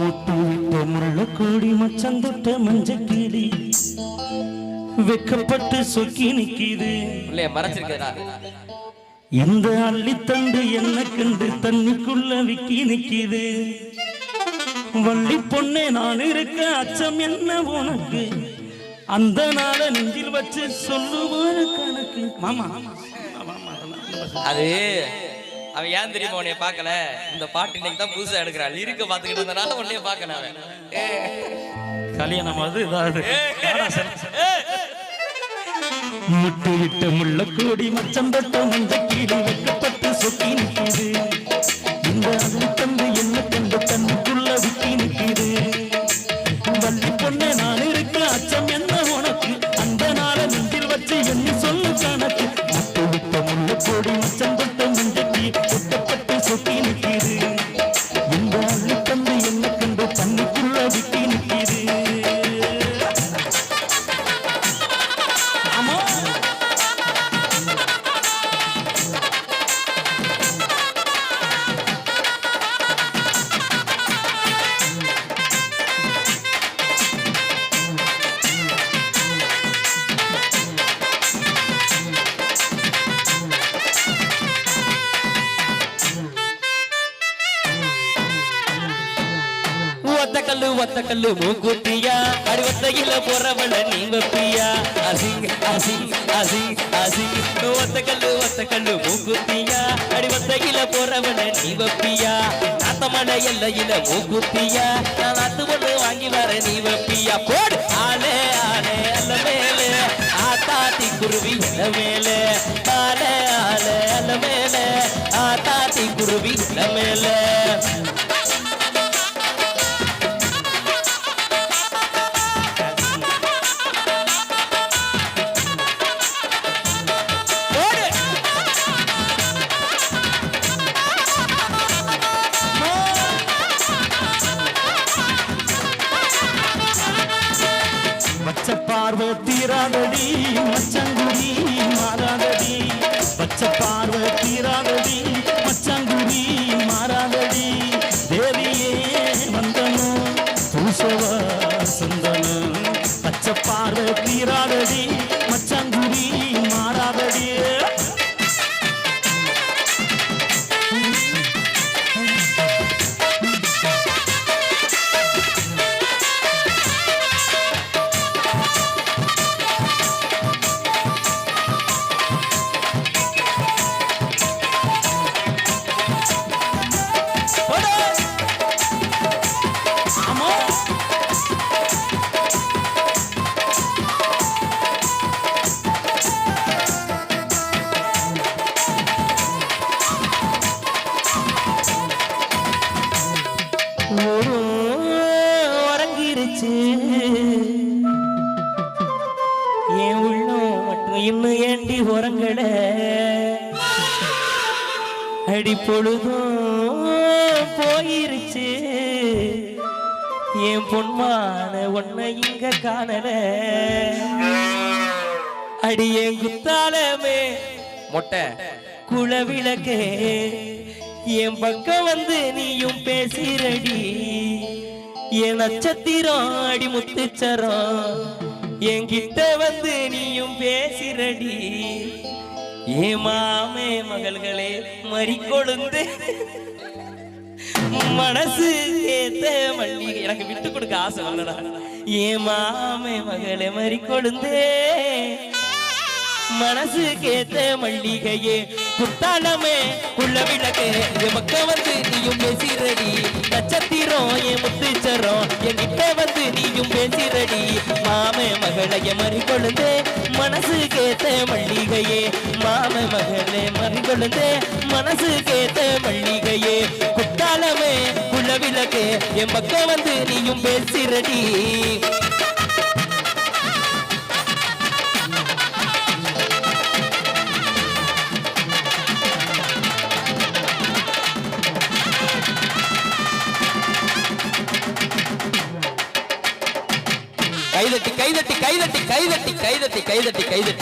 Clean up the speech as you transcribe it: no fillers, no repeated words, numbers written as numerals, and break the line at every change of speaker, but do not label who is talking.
முட்டு விட்ட முள்ளக்கோடி மச்சந்தொட்ட மஞ்சக்கிளி வெக்கப்பட்டு சொக்கி நிக்கிது. இந்த அள்ளித்தண்டு என்ன கண்டு தண்ணிக்குள்ள விக்கி நிக்கிது. வள்ளி பொண்ணே நான் இருக்க அச்சம் என்ன உனக்கு, அந்த நாள நெஞ்சில் வச்சு சொல்லுவாரு கணக்கு. மாமா
அது அவன் ஏன் தெரியுமா உன்னைய பார்க்கல, இந்த பாட்டு இன்னைக்கு தான் புதுசா எடுக்கிறாள், லிரிக்க பார்த்துக்கிட்டு இருந்தனால உன்னைய பார்க்கல. அவன்
கல்யாணம் அது இதாவது முட்டு விட்ட முள்ளக்கோடி மச்சம் தொட்ட மஞ்சக்கீழி வெக்கப்பட்டு சொக்கி நிற்கிறது. இந்த அள்ளித்தண்டு என்ன கண்டு தண்ணிக்குள்ள விக்கி நிற்கிறது. வள்ளி பொண்ணே நான் இருக்க அச்சம் என்ன உனக்கு, அந்த நாள நெஞ்சில் வச்சு என்ன சொல்லு கணக்கு. முட்டு விட்ட முள்ளக்கோடி மச்சம் தொட்ட மஞ்சக்கீழி வெக்கப்பட்டு சொக்கி நிற்கிறது. இந்த அள்ளித்தண்டு என்ன கண்டு தண்ணிக்குள்ள விக்கி நிற்கிறது.
ஒத்தக்கல்லு மூக்குத்தியா அடி ஒத்தையில போறவள நீ வப்பியா. அசிங் அசிங் அசிங் அசிங் ஒத்தக்கல்லு மூக்குத்தியா அடி ஒத்தையில போறவள நீ வப்பியா. நாத்தமட எல்லையில மூக்குத்தியா நான் நாத்து ஒண்ணு வாங்கி வர நீ வப்பியா. போடு ஆலே ஆலே அல்ல மேலே ஆத்தாத்தி குருவி இல மேலே, ஆலே ஆலே அல்ல மேலே ஆத்தாத்தி குருவி இல மேலே.
பச்சை பார்வை தீராதடி மச்சங்குடி மாறாதடி. பச்சை பார்வை தீராதடி மச்சங்குடி மாறாதடி. தேவியே வந்தனும் பூசவ சுந்தனும். பச்சை பார்வை தீராதடி மச்சங்குடி மாறாதடி. உறங்கிருச்சு என் உள்ளம் மட்டும் இன்னும் ஏண்டி உறங்கட. அடி பொழுதும் போயிருச்சு என் பொன்மான ஒன்ன இங்க காணல. அடி என் குத்தாலமே மொட்டை குளவிளக்கே என் பக்கம் வந்து நீயும் பேசிரடி. என் நட்சத்திரம் அடி முத்துச்சரம் என்கிட்ட வந்து நீயும் பேசிரடி. என் மாமே மகள்களே மறிக்கொழுந்து மனசு ஏத்த மல்லிகை. எனக்கு விட்டு கொடுக்க ஆசை வரலடா. என் மாமே மகளே மறிக்கொழுந்தே மனசு கேத்த மல்லிகையே குத்தாலமே உள்ள விளக்கு என் பக்கம் வந்து நீயும் பேசிரடி. நட்சத்திரம் என் முத்துச்சரம் என்கிட்ட வந்து நீயும் பேசிரடி. மாமே மகளைய மறிக்கொழுந்தே மனசு கேத்த மல்லிகையே. மாமே மகளே மறிக்கொழுந்தே மனசு கேத்த மல்லிகையே குத்தாலமே உள்ள விளக்கு என் பக்கம் வந்து நீயும் பேசிரடி. கைதட்டி கைதட்டி கைதட்டி கைதட்டி கைதட்டி கைதட்டி கைதட்டி